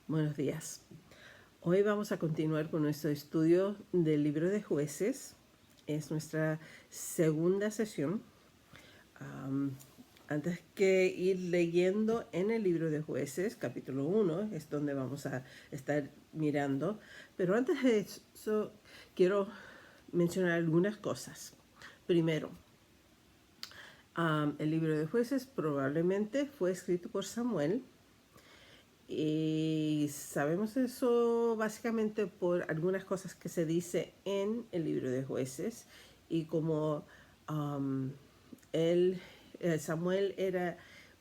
Buenos días. Hoy vamos a continuar con nuestro estudio del libro de Jueces. Es nuestra segunda sesión. Antes que ir leyendo en el libro de Jueces, capítulo 1, es donde vamos a estar mirando. Pero antes de eso, quiero mencionar algunas cosas. Primero, el libro de Jueces probablemente fue escrito por Samuel. Y sabemos eso básicamente por algunas cosas que se dice en el libro de Jueces y como um, él, Samuel era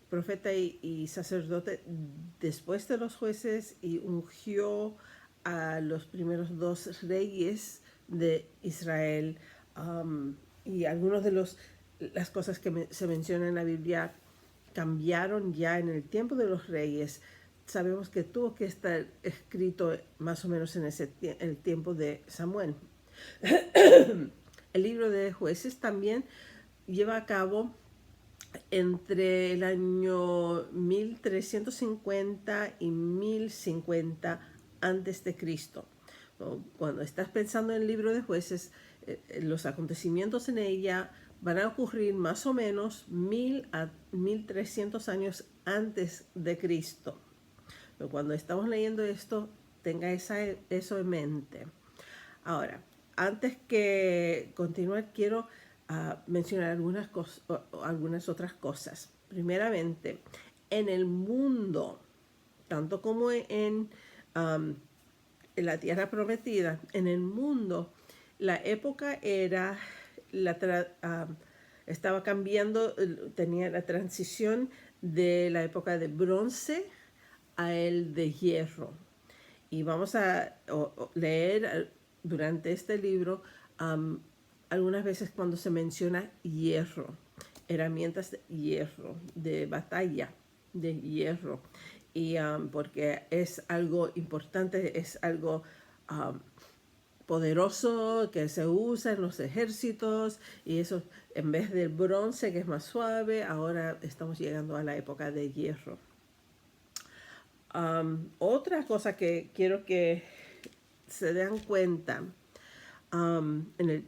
profeta y sacerdote después de los jueces y ungió a los primeros dos reyes de Israel, y algunos de las cosas que se mencionan en la Biblia cambiaron ya en el tiempo de los reyes. Sabemos que tuvo que estar escrito más o menos en el tiempo de Samuel. El libro de Jueces también lleva a cabo entre el año 1350 y 1050 antes de Cristo. Cuando estás pensando en el libro de Jueces, los acontecimientos en ella van a ocurrir más o menos 1000 a 1300 años antes de Cristo. Pero cuando estamos leyendo esto, tenga eso en mente. Ahora, antes que continuar, quiero mencionar algunas otras cosas. Primeramente, en el mundo, tanto como en la tierra prometida, en el mundo, la época era, estaba cambiando, tenía la transición de la época de bronce a el de hierro. Y vamos a leer durante este libro algunas veces cuando se menciona hierro, herramientas de hierro, de batalla de hierro. Y porque es algo importante, es algo poderoso que se usa en los ejércitos, y eso en vez del bronce que es más suave, ahora estamos llegando a la época de hierro. Otra cosa que quiero que se den cuenta, en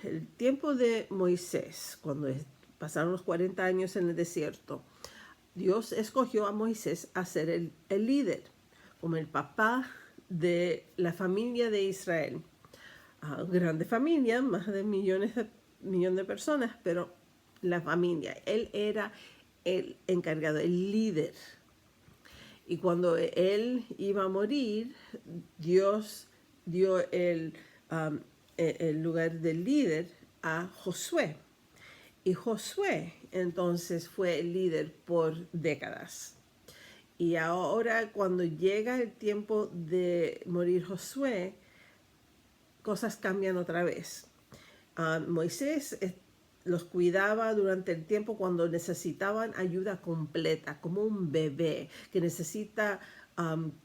el tiempo de Moisés, cuando pasaron los 40 años en el desierto, Dios escogió a Moisés a ser el líder, como el papá de la familia de Israel. Grande familia, más de millón de personas, pero la familia. Él era el encargado, el líder. Y cuando él iba a morir, Dios dio el lugar del líder a Josué. Y Josué entonces fue el líder por décadas. Y ahora cuando llega el tiempo de morir Josué, cosas cambian otra vez. Moisés los cuidaba durante el tiempo cuando necesitaban ayuda completa, como un bebé que necesita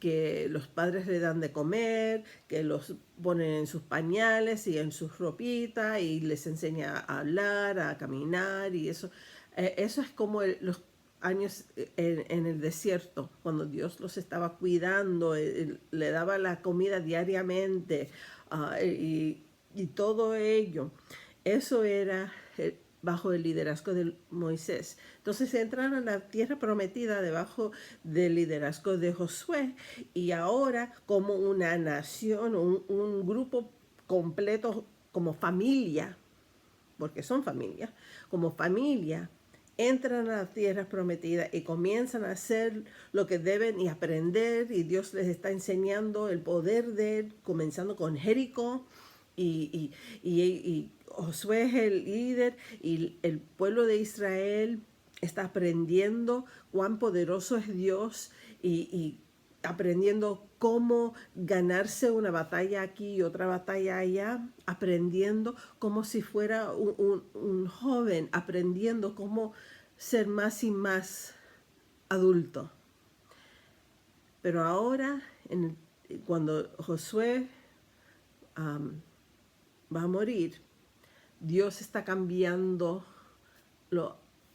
que los padres le dan de comer, que los ponen en sus pañales y en sus ropitas y les enseña a hablar, a caminar y eso. Eso es como los años en el desierto, cuando Dios los estaba cuidando, le daba la comida diariamente, y todo ello. Eso era bajo el liderazgo de Moisés. Entonces entraron a la tierra prometida debajo del liderazgo de Josué, y ahora como una nación, un grupo completo, como familia, porque son familia, como familia, entran a la tierra prometida y comienzan a hacer lo que deben y aprender, y Dios les está enseñando el poder de él, comenzando con Jericó, y Josué es el líder, y el pueblo de Israel está aprendiendo cuán poderoso es Dios, y aprendiendo cómo ganarse una batalla aquí y otra batalla allá, aprendiendo como si fuera un joven, aprendiendo cómo ser más y más adulto. Pero ahora, cuando Josué va a morir, Dios está cambiando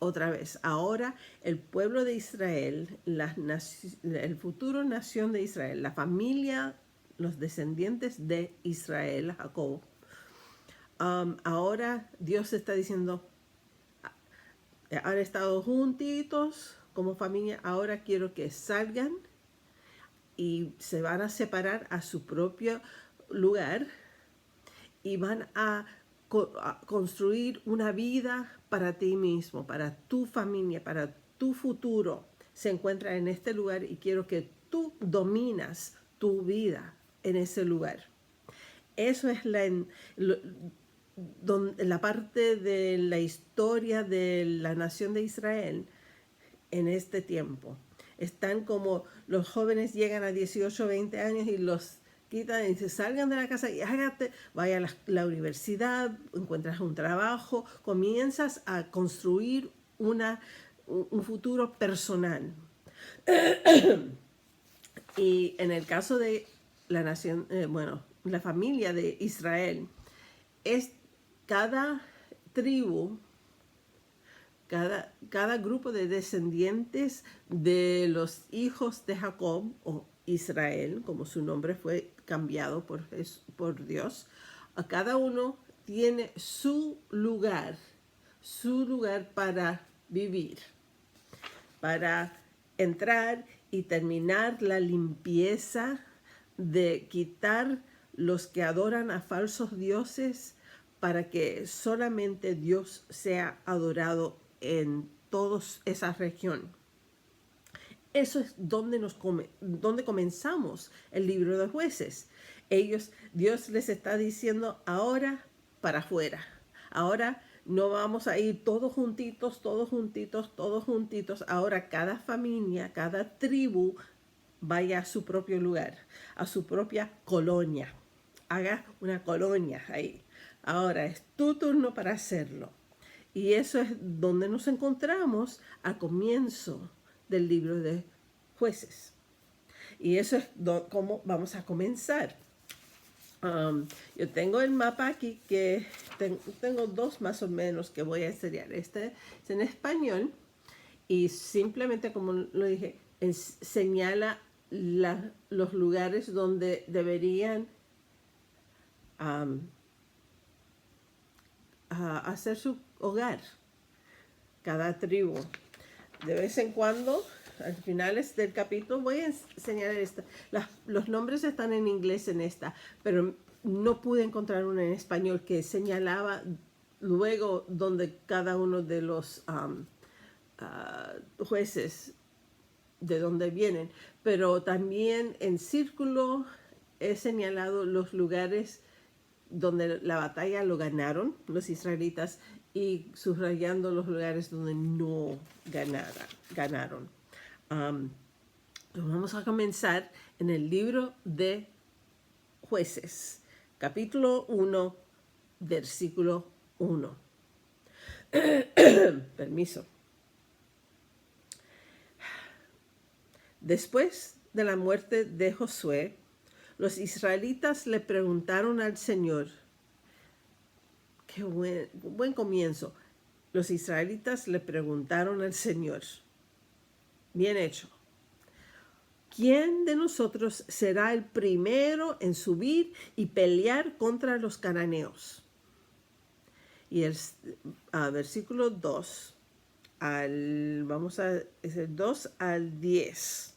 otra vez. Ahora el pueblo de Israel, el futuro nación de Israel, la familia, los descendientes de Israel, Jacob, ahora Dios está diciendo, han estado juntitos como familia, ahora quiero que salgan y se van a separar a su propio lugar y van a construir una vida para ti mismo, para tu familia, para tu futuro. Se encuentra en este lugar y quiero que tú dominas tu vida en ese lugar. Eso es la parte de la historia de la nación de Israel en este tiempo. Están como los jóvenes llegan a 18, 20 años y los quitan y se salgan de la casa y vaya a la universidad, encuentras un trabajo, comienzas a construir un futuro personal. Y en el caso de la nación, la familia de Israel, es cada tribu, cada grupo de descendientes de los hijos de Jacob, o Israel, como su nombre fue cambiado por Dios, a cada uno tiene su lugar para vivir, para entrar y terminar la limpieza de quitar los que adoran a falsos dioses para que solamente Dios sea adorado en toda esa región. Eso es donde comenzamos el libro de Jueces. Dios les está diciendo ahora para afuera. Ahora no vamos a ir todos juntitos. Ahora cada familia, cada tribu vaya a su propio lugar, a su propia colonia. Haga una colonia ahí. Ahora es tu turno para hacerlo. Y eso es donde nos encontramos al comienzo del libro de Jueces. Y eso es cómo vamos a comenzar. Yo tengo el mapa aquí que tengo dos más o menos que voy a enseñar. Este es en español y simplemente, como lo dije, señala los lugares donde deberían hacer su hogar, cada tribu. De vez en cuando, al finales del capítulo, voy a enseñar esta. Los nombres están en inglés en esta, pero no pude encontrar una en español que señalaba luego donde cada uno de los jueces, de dónde vienen. Pero también en círculo he señalado los lugares donde la batalla lo ganaron los israelitas y subrayando los lugares donde no ganaron. Vamos a comenzar en el libro de Jueces, capítulo 1, versículo 1. Permiso. Después de la muerte de Josué, los israelitas le preguntaron al Señor. Qué buen comienzo. Los israelitas le preguntaron al Señor. Bien hecho. ¿Quién de nosotros será el primero en subir y pelear contra los cananeos? Y el versículo 2, es el 2 al 10.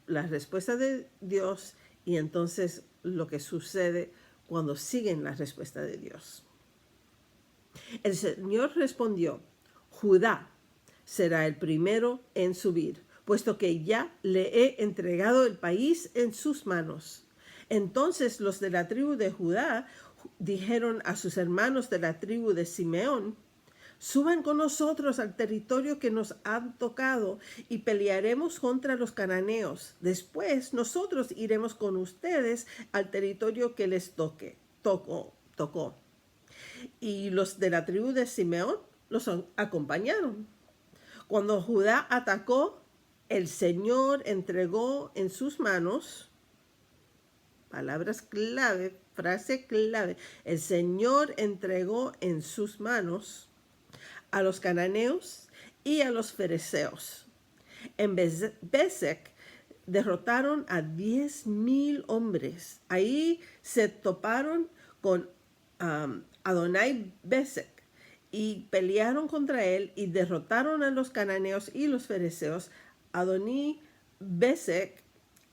La respuesta de Dios y entonces lo que sucede cuando siguen la respuesta de Dios. El Señor respondió: Judá será el primero en subir, puesto que ya le he entregado el país en sus manos. Entonces los de la tribu de Judá dijeron a sus hermanos de la tribu de Simeón: Suban con nosotros al territorio que nos han tocado y pelearemos contra los cananeos. Después nosotros iremos con ustedes al territorio que les tocó. Y los de la tribu de Simeón los acompañaron. Cuando Judá atacó, el Señor entregó en sus manos, palabras clave, frase clave, el Señor entregó en sus manos a los cananeos y a los fereceos. En Besek derrotaron a 10,000 hombres. Ahí se toparon con Adonai Besek y pelearon contra él y derrotaron a los cananeos y los fereceos. Adonai Besek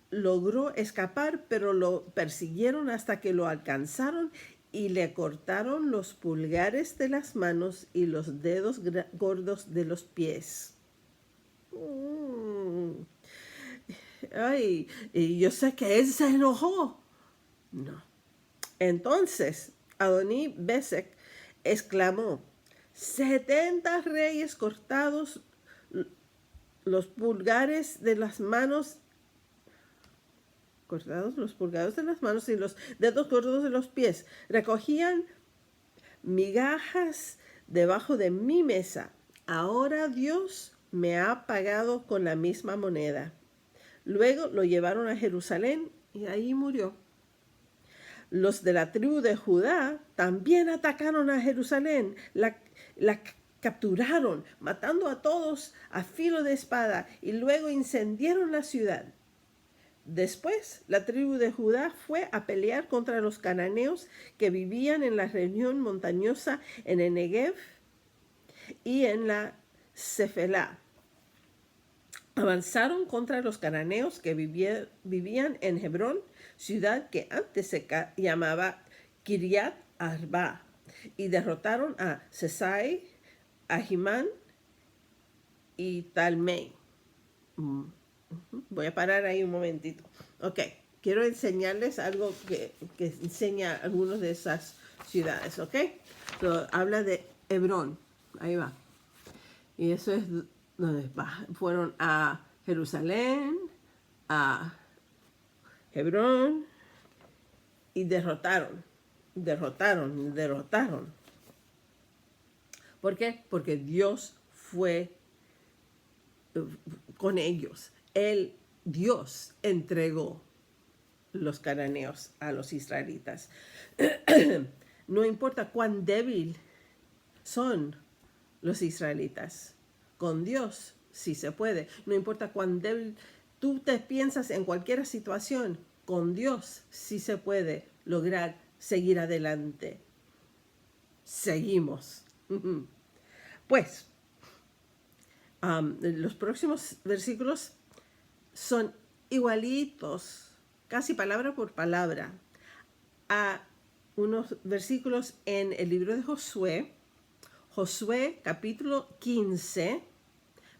logró escapar, pero lo persiguieron hasta que lo alcanzaron y le cortaron los pulgares de las manos y los dedos gordos de los pies. Ay, y yo sé que él se enojó. No. Entonces, Adonai Besek exclamó: 70 reyes cortados los pulgares de las manos, cortados los pulgares de las manos y los dedos gordos de los pies, recogían migajas debajo de mi mesa. Ahora Dios me ha pagado con la misma moneda. Luego lo llevaron a Jerusalén y ahí murió. Los de la tribu de Judá también atacaron a Jerusalén, la capturaron, matando a todos a filo de espada, y luego incendiaron la ciudad. Después, la tribu de Judá fue a pelear contra los cananeos que vivían en la región montañosa en el Negev y en la Cefelá. Avanzaron contra los cananeos que vivían en Hebrón, ciudad que antes se llamaba Kiriat Arba, y derrotaron a Sesai, a Jimán y Talmei. Voy a parar ahí un momentito. Ok, quiero enseñarles algo que enseña algunas de esas ciudades, ok. Habla de Hebrón, ahí va. Y eso es donde fueron a Jerusalén, a Hebrón, y derrotaron. ¿Por qué? Porque Dios fue con ellos. Dios entregó los cananeos a los israelitas. No importa cuán débil son los israelitas, con Dios sí se puede. No importa cuán débil tú te piensas en cualquier situación, con Dios sí se puede lograr seguir adelante. Seguimos. Pues, los próximos versículos son igualitos, casi palabra por palabra, a unos versículos en el libro de Josué, capítulo 15,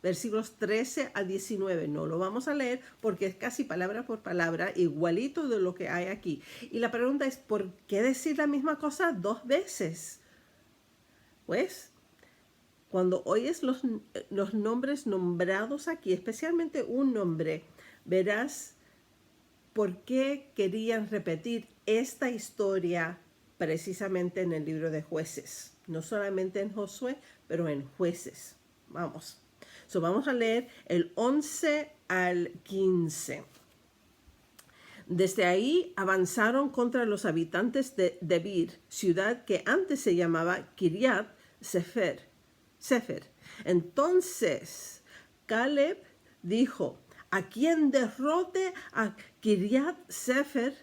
versículos 13 a 19. No lo vamos a leer porque es casi palabra por palabra, igualito de lo que hay aquí. Y la pregunta es, ¿por qué decir la misma cosa 2 veces? Pues, cuando oyes los nombres nombrados aquí, especialmente un nombre, verás por qué querían repetir esta historia precisamente en el libro de Jueces. No solamente en Josué, pero en Jueces. Vamos. Vamos a leer el 11 al 15. Desde ahí avanzaron contra los habitantes de Debir, ciudad que antes se llamaba Kiriat Sefer. Entonces Caleb dijo: a quien derrote a Kiriat Sefer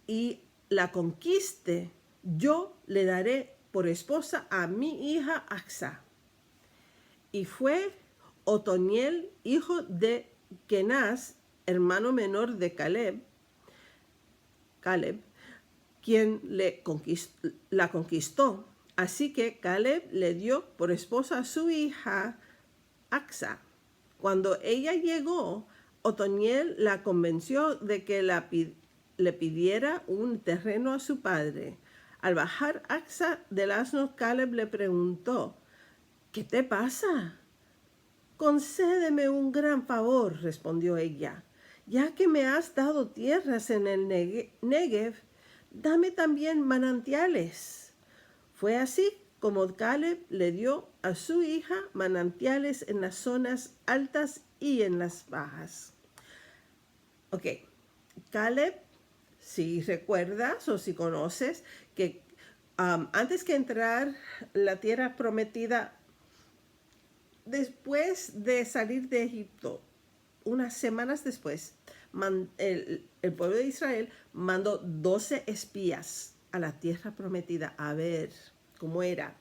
y la conquiste, yo le daré por esposa a mi hija Aksa. Y fue Otoniel, hijo de Kenaz, hermano menor de Caleb, quien la conquistó. Así que Caleb le dio por esposa a su hija Aksa. Cuando ella llegó, Otoniel la convenció de que le pidiera un terreno a su padre. Al bajar Aksa del asno, Caleb le preguntó: ¿qué te pasa? Concédeme un gran favor, respondió ella. Ya que me has dado tierras en el Negev, dame también manantiales. Fue así como Caleb le dio a su hija manantiales en las zonas altas y en las bajas. Ok, Caleb, si recuerdas o si conoces, que antes que entrar la tierra prometida después de salir de Egipto, unas semanas después, el pueblo de Israel mandó 12 espías a la tierra prometida a ver cómo era.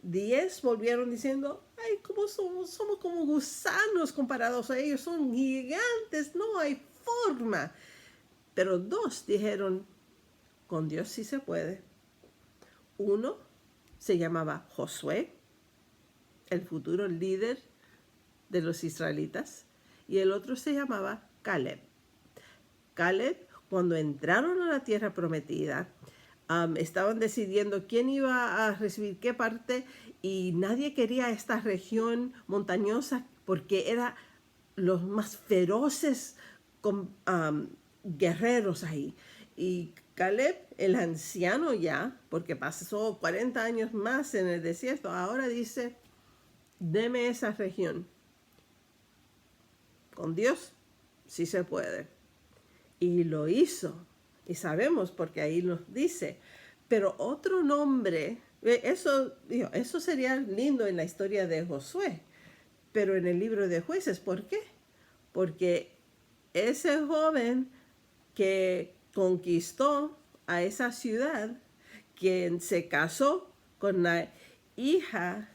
10 volvieron diciendo, ay, ¿cómo somos como gusanos comparados a ellos? Son gigantes, no hay forma. Pero 2 dijeron, con Dios sí se puede. Uno se llamaba Josué, el futuro líder de los israelitas, y el otro se llamaba Caleb. Caleb, cuando entraron a la tierra prometida, estaban decidiendo quién iba a recibir qué parte y nadie quería esta región montañosa porque era los más feroces guerreros ahí. Y Caleb, el anciano ya, porque pasó 40 años más en el desierto, ahora dice, deme esa región. Con Dios sí se puede. Y lo hizo. Y sabemos porque ahí nos dice. Pero otro nombre, eso sería lindo en la historia de Josué, pero en el libro de Jueces, ¿por qué? Porque ese joven que conquistó a esa ciudad, quien se casó con la hija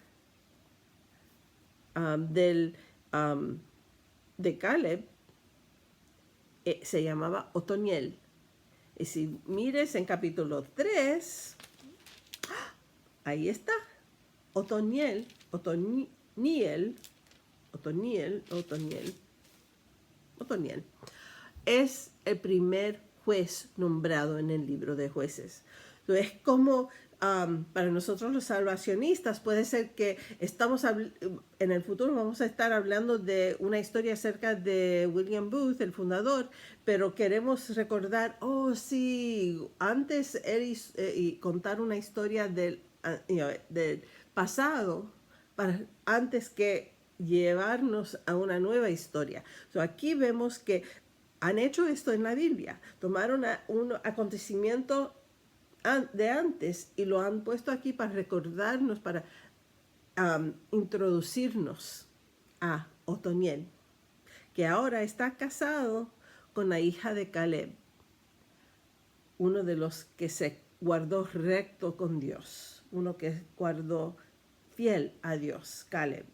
de Caleb, se llamaba Otoniel. Y si mires en capítulo 3, ahí está. Otoniel es el primer juez nombrado en el libro de Jueces. Entonces, es como para nosotros los salvacionistas, puede ser que en el futuro vamos a estar hablando de una historia acerca de William Booth, el fundador, pero queremos recordar, oh sí, antes y contar una historia del pasado, antes que llevarnos a una nueva historia. Aquí vemos que han hecho esto en la Biblia. Tomaron un acontecimiento de antes y lo han puesto aquí para recordarnos, para introducirnos a Otoniel, que ahora está casado con la hija de Caleb, uno de los que se guardó recto con Dios, uno que guardó fiel a Dios, Caleb.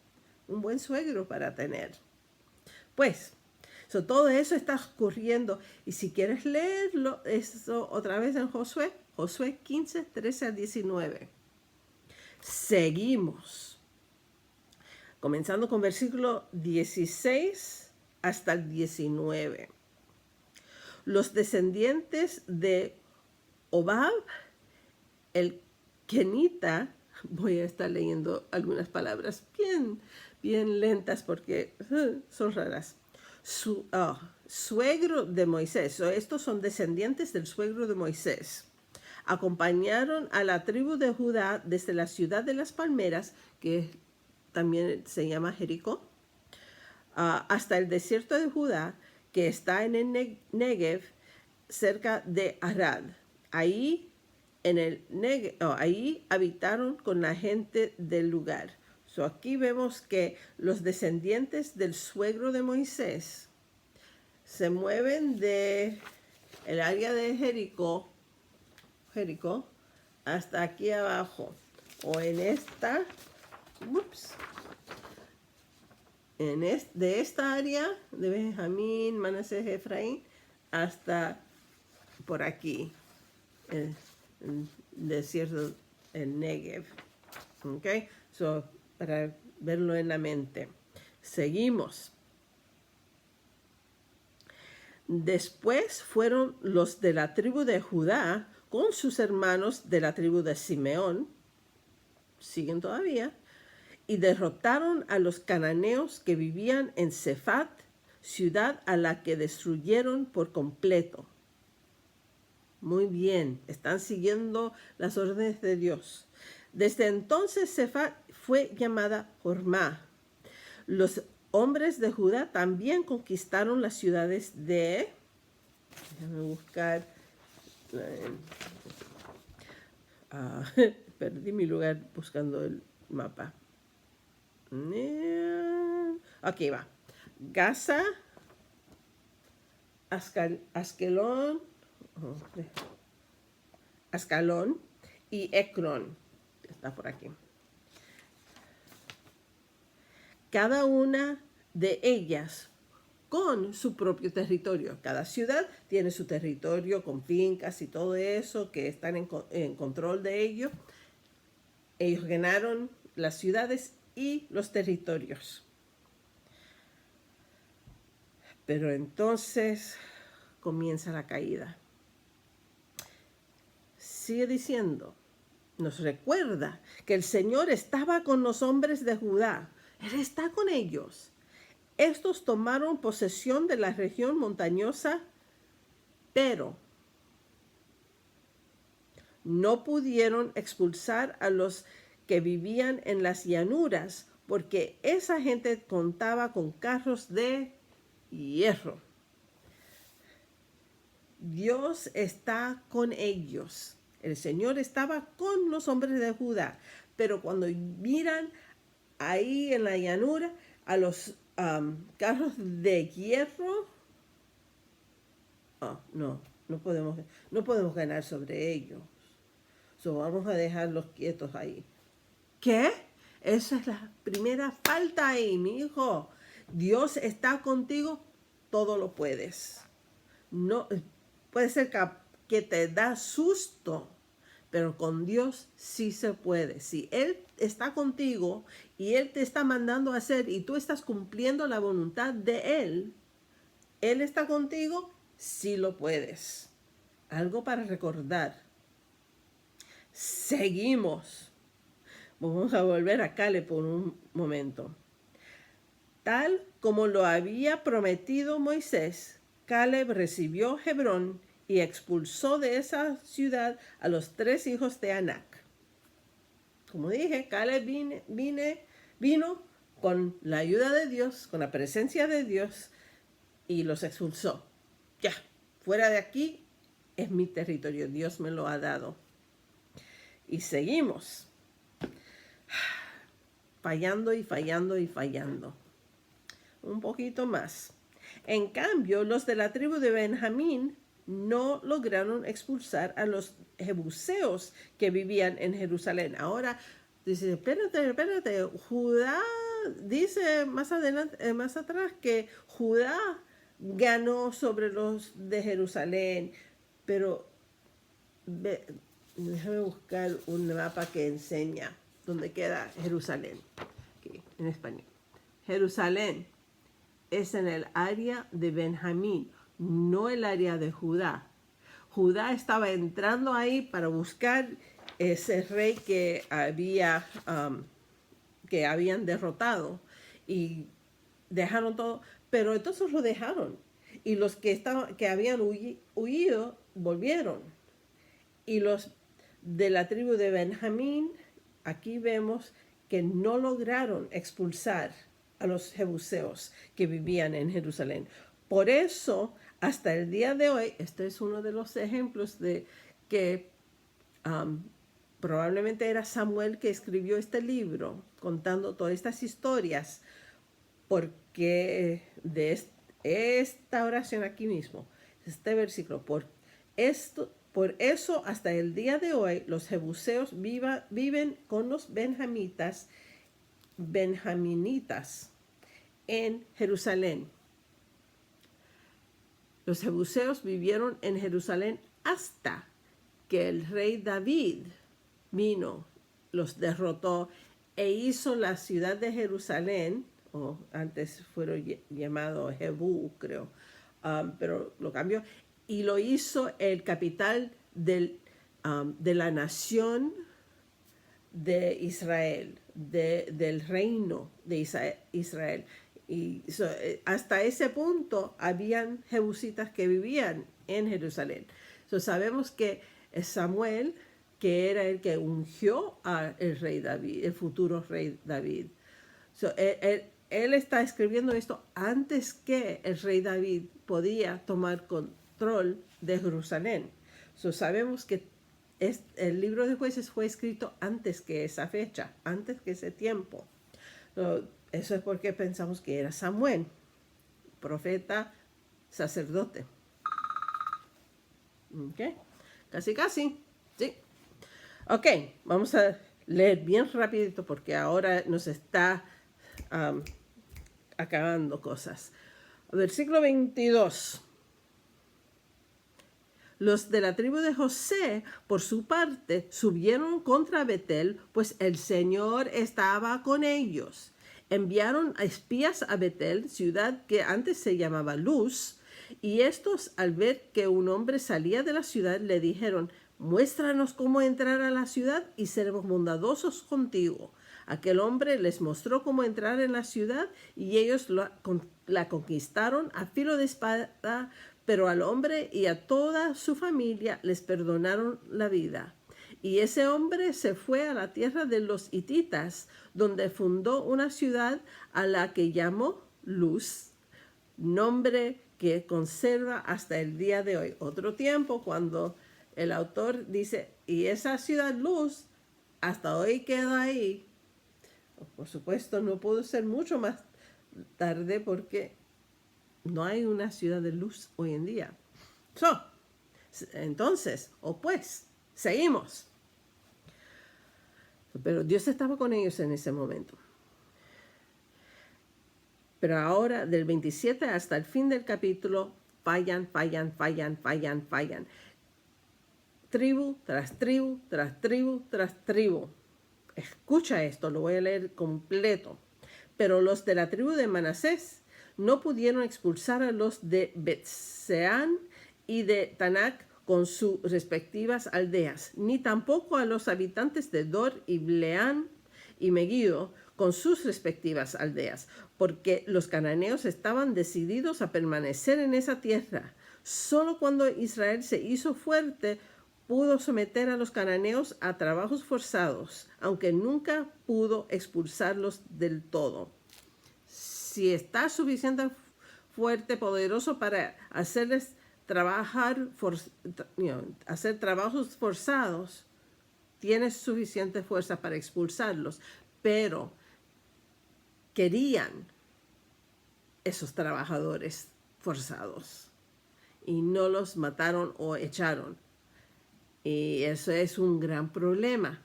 Un buen suegro para tener. Pues, todo eso está ocurriendo. Y si quieres leerlo, eso otra vez en Josué 15, 13 al 19. Seguimos. Comenzando con versículo 16 hasta el 19. Los descendientes de Obab, el kenita, voy a estar leyendo algunas palabras bien lentas porque son raras. Suegro de Moisés, estos son descendientes del suegro de Moisés, acompañaron a la tribu de Judá desde la ciudad de las palmeras, que también se llama Jericó, hasta el desierto de Judá, que está en el Negev, cerca de Arad. Ahí ahí habitaron con la gente del lugar. Aquí vemos que los descendientes del suegro de Moisés se mueven de el área de Jericó hasta aquí abajo, o en esta, de esta área de Benjamín, Manasés, Efraín, hasta por aquí, el desierto, el Negev. ¿Ok? Para verlo en la mente. Seguimos. Después fueron los de la tribu de Judá con sus hermanos de la tribu de Simeón, siguen todavía, y derrotaron a los cananeos que vivían en Sefat, ciudad a la que destruyeron por completo. Muy bien, están siguiendo las órdenes de Dios. Desde entonces Sefat fue llamada Hormá. Los hombres de Judá también conquistaron las ciudades de... Déjame buscar... perdí mi lugar buscando el mapa. Aquí va. Gaza, Askelón, Ascalón y Ecrón. Está por aquí. Cada una de ellas con su propio territorio. Cada ciudad tiene su territorio con fincas y todo eso que están en control de ellos. Ellos ganaron las ciudades y los territorios. Pero entonces comienza la caída. Sigue diciendo, nos recuerda que el Señor estaba con los hombres de Judá. Él está con ellos. Estos tomaron posesión de la región montañosa, pero no pudieron expulsar a los que vivían en las llanuras, porque esa gente contaba con carros de hierro. Dios está con ellos. El Señor estaba con los hombres de Judá, pero cuando miran ahí en la llanura a los carros de hierro, no podemos ganar sobre ellos. So, vamos a dejarlos quietos ahí. ¿Qué? Esa es la primera falta ahí, mi hijo. Dios está contigo, todo lo puedes. No, puede ser que te da susto, pero con Dios sí se puede. Si Él está contigo y Él te está mandando a hacer y tú estás cumpliendo la voluntad de Él está contigo, sí lo puedes. Algo para recordar. Seguimos. Vamos a volver a Caleb por un momento. Tal como lo había prometido Moisés, Caleb recibió Hebrón y expulsó de esa ciudad a los 3 hijos de Anac. Como dije, Caleb vino con la ayuda de Dios, con la presencia de Dios, y los expulsó. Ya, fuera de aquí es mi territorio, Dios me lo ha dado. Y seguimos fallando y fallando y fallando. Un poquito más. En cambio, los de la tribu de Benjamín no lograron expulsar a los jebuseos que vivían en Jerusalén. Ahora dice, espérate, Judá dice más adelante, más atrás que Judá ganó sobre los de Jerusalén, pero déjame buscar un mapa que enseña dónde queda Jerusalén, aquí, en español. Jerusalén es en el área de Benjamín, no el área de Judá. Judá estaba entrando ahí para buscar ese rey que habían derrotado y dejaron todo, pero entonces lo dejaron y los que habían huido volvieron, y los de la tribu de Benjamín, aquí vemos que no lograron expulsar a los jebuseos que vivían en Jerusalén. Por eso, hasta el día de hoy, este es uno de los ejemplos de que probablemente era Samuel que escribió este libro, contando todas estas historias, porque de esta oración aquí mismo, este versículo, por eso hasta el día de hoy los jebuseos viven con los benjaminitas en Jerusalén. Los jebuseos vivieron en Jerusalén hasta que el rey David vino, los derrotó e hizo la ciudad de Jerusalén, o antes fueron llamado Jebú, creo, pero lo cambió, y lo hizo el capital de la nación de Israel, del reino de Israel. Y hasta ese punto habían jebusitas que vivían en Jerusalén. Sabemos que Samuel, que era el que ungió al rey David, el futuro rey David. Él está escribiendo esto antes que el rey David podía tomar control de Jerusalén. Sabemos que el libro de Jueces fue escrito antes que esa fecha, antes que ese tiempo. Eso es porque pensamos que era Samuel, profeta, sacerdote. ¿Ok? Casi, casi. Sí. Ok, vamos a leer bien rapidito porque ahora nos está acabando cosas. Versículo 22. Los de la tribu de José, por su parte, subieron contra Betel, pues el Señor estaba con ellos. Enviaron a espías a Betel, ciudad que antes se llamaba Luz, y estos, al ver que un hombre salía de la ciudad, le dijeron: muéstranos cómo entrar a la ciudad y seremos bondadosos contigo. Aquel hombre les mostró cómo entrar en la ciudad y ellos la conquistaron a filo de espada, pero al hombre y a toda su familia les perdonaron la vida. Y ese hombre se fue a la tierra de los hititas, donde fundó una ciudad a la que llamó Luz, nombre que conserva hasta el día de hoy. Otro tiempo cuando el autor dice, y esa ciudad Luz hasta hoy queda ahí. Por supuesto, no pudo ser mucho más tarde porque no hay una ciudad de Luz hoy en día. Entonces, pues, seguimos. Pero Dios estaba con ellos en ese momento. Pero ahora, del 27 hasta el fin del capítulo, fallan. Tribu tras tribu, tras tribu, tras tribu. Escucha esto, lo voy a leer completo. Pero los de la tribu de Manasés no pudieron expulsar a los de Bet-Sean y de Tanak con sus respectivas aldeas, ni tampoco a los habitantes de Dor y Bleán y Megiddo con sus respectivas aldeas, porque los cananeos estaban decididos a permanecer en esa tierra. Solo cuando Israel se hizo fuerte pudo someter a los cananeos a trabajos forzados, aunque nunca pudo expulsarlos del todo. Si está suficiente fuerte, poderoso para hacerles hacer trabajos forzados, tienes suficiente fuerza para expulsarlos, pero querían esos trabajadores forzados y no los mataron o echaron. Y eso es un gran problema.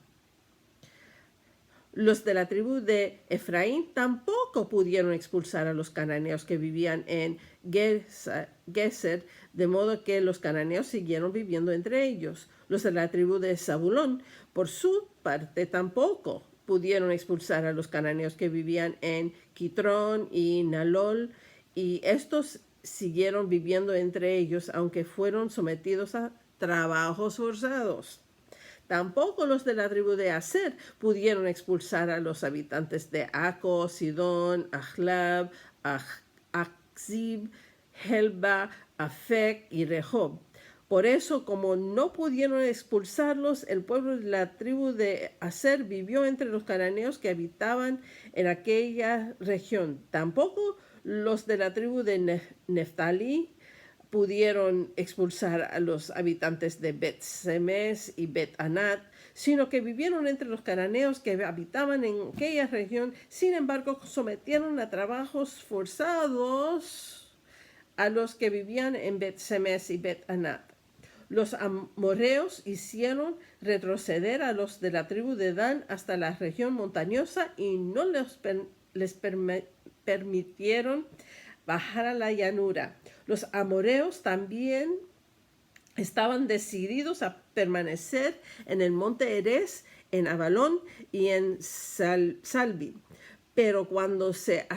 Los de la tribu de Efraín tampoco pudieron expulsar a los cananeos que vivían en Geser, de modo que los cananeos siguieron viviendo entre ellos. Los de la tribu de Zabulón, por su parte, tampoco pudieron expulsar a los cananeos que vivían en Quitrón y Nalol, y estos siguieron viviendo entre ellos, aunque fueron sometidos a trabajos forzados. Tampoco los de la tribu de Aser pudieron expulsar a los habitantes de Aco, Sidón, Ahlab, Akzib, Helba, Afek y Rehob. Por eso, como no pudieron expulsarlos, el pueblo de la tribu de Aser vivió entre los cananeos que habitaban en aquella región. Tampoco los de la tribu de Neftalí pudieron expulsar a los habitantes de Bet-Semes y Bet-Anat, sino que vivieron entre los cananeos que habitaban en aquella región. Sin embargo, sometieron a trabajos forzados a los que vivían en Bet-Semes y Bet-Anat. Los amorreos hicieron retroceder a los de la tribu de Dan hasta la región montañosa y no les permitieron bajar a la llanura. Los amorreos también estaban decididos a permanecer en el monte Erez, en Avalón y en Salbi. Pero cuando se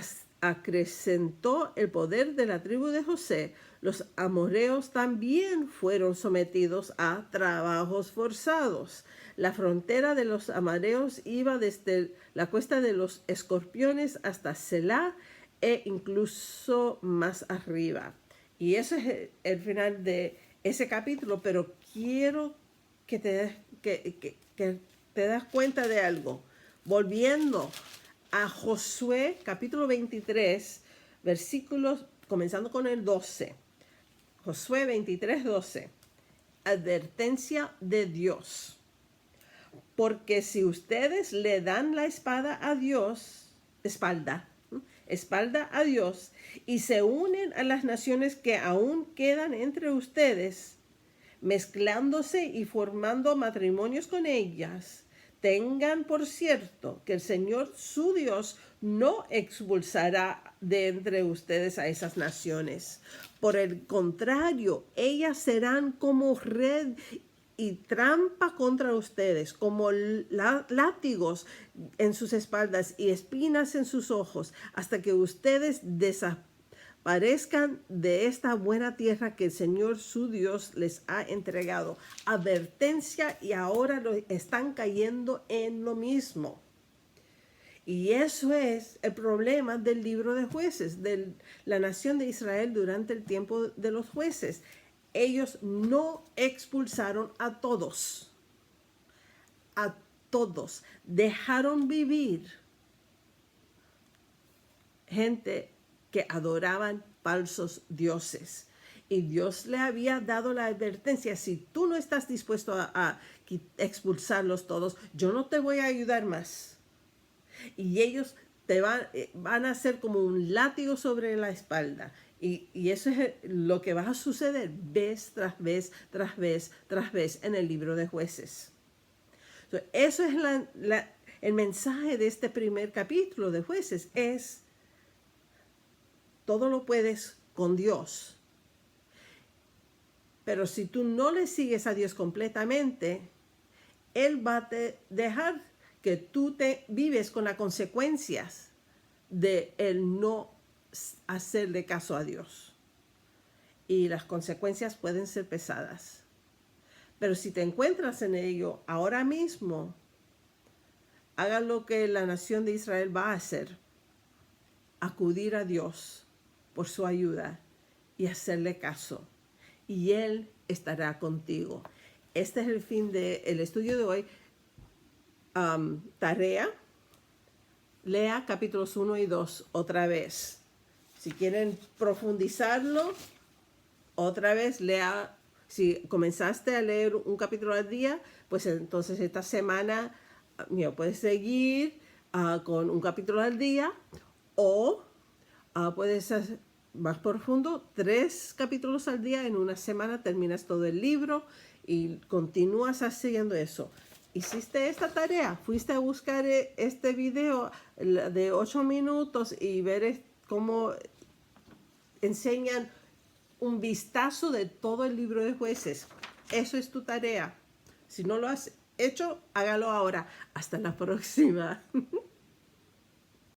acrecentó el poder de la tribu de José, los amorreos también fueron sometidos a trabajos forzados. La frontera de los amorreos iba desde la cuesta de los Escorpiones hasta Selah e incluso más arriba. Y eso es el final de ese capítulo, pero quiero que te das cuenta de algo. Volviendo a Josué, capítulo 23, versículos, comenzando con el 12. Josué 23, 12. Advertencia de Dios. Porque si ustedes le dan la espada a Dios, espalda a Dios, y se unen a las naciones que aún quedan entre ustedes, mezclándose y formando matrimonios con ellas, tengan por cierto que el Señor su Dios no expulsará de entre ustedes a esas naciones. Por el contrario, ellas serán como red y trampa contra ustedes, como látigos en sus espaldas y espinas en sus ojos, hasta que ustedes desaparezcan de esta buena tierra que el Señor su Dios les ha entregado. Advertencia, y ahora están cayendo en lo mismo. Y eso es el problema del libro de Jueces, de la nación de Israel durante el tiempo de los jueces. Ellos no expulsaron a todos, dejaron vivir gente que adoraban falsos dioses. Y Dios le había dado la advertencia: si tú no estás dispuesto a expulsarlos todos, yo no te voy a ayudar más. Y ellos te van a hacer como un látigo sobre la espalda. Y eso es lo que va a suceder vez tras vez, tras vez, tras vez en el libro de Jueces. Entonces, eso es el mensaje de este primer capítulo de Jueces. Es: todo lo puedes con Dios. Pero si tú no le sigues a Dios completamente, Él va a dejar que tú te vives con las consecuencias de el no hacerle caso a Dios. Y las consecuencias pueden ser pesadas. Pero si te encuentras en ello ahora mismo, haga lo que la nación de Israel va a hacer: acudir a Dios por su ayuda y hacerle caso. Y Él estará contigo. Este es el fin del estudio de hoy. Tarea: lea capítulos 1 y 2 otra vez. Si quieren profundizarlo, otra vez lea. Si comenzaste a leer un capítulo al día, pues entonces esta semana puedes seguir con un capítulo al día, o puedes hacer más profundo, 3 capítulos al día. En una semana terminas todo el libro y continúas haciendo eso. Hiciste esta tarea, fuiste a buscar este video de 8 minutos y ver cómo enseñan un vistazo de todo el libro de Jueces. Eso es tu tarea. Si no lo has hecho, hágalo ahora. Hasta la próxima.